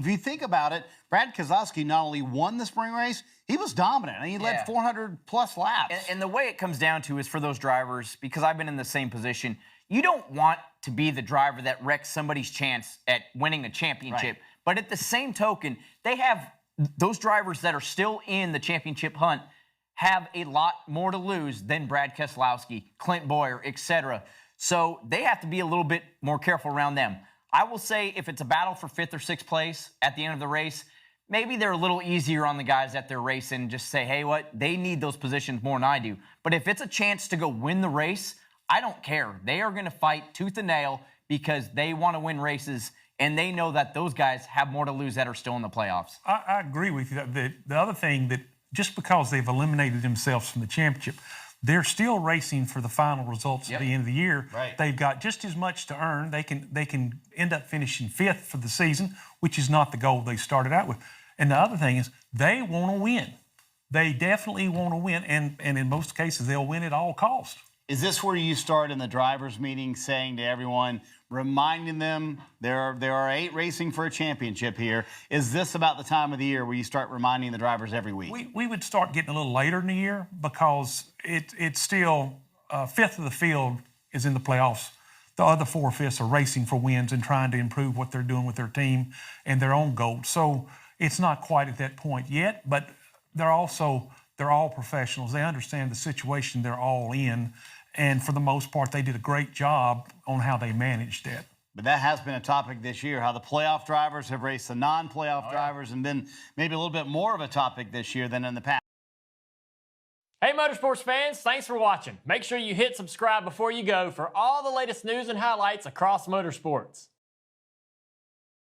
you think about it, Brad Keselowski not only won the spring race, he was dominant. He led 400-plus laps. And the way it comes down to is for those drivers, because I've been in the same position, you don't want to be the driver that wrecks somebody's chance at winning a championship. Right. But at the same token, they have those drivers that are still in the championship hunt have a lot more to lose than Brad Keselowski, Clint Boyer, etc. So they have to be a little bit more careful around them. I will say if it's a battle for 5th or 6th place at the end of the race, maybe they're a little easier on the guys that they're racing and just say, hey, what? They need those positions more than I do. But if it's a chance to go win the race, I don't care. They are going to fight tooth and nail because they want to win races, and they know that those guys have more to lose that are still in the playoffs. I agree with you. The other thing that just because they've eliminated themselves from the championship, they're still racing for the final results at the end of the year. Right. They've got just as much to earn. They can end up finishing 5th for the season, which is not the goal they started out with. And the other thing is they want to win. They definitely want to win, and in most cases they'll win at all costs. Is this where you start in the drivers' meeting saying to everyone, reminding them there are 8 racing for a championship here? Is this about the time of the year where you start reminding the drivers every week? We would start getting a little later in the year because it's still 5th of the field is in the playoffs. The other 4/5 are racing for wins and trying to improve what they're doing with their team and their own goals. So it's not quite at that point yet, but they're all professionals. They understand the situation they're all in. And for the most part, they did a great job on how they managed it. But that has been a topic this year, how the playoff drivers have raced the non-playoff drivers, and been maybe a little bit more of a topic this year than in the past. Hey, Motorsports fans, thanks for watching. Make sure you hit subscribe before you go for all the latest news and highlights across motorsports.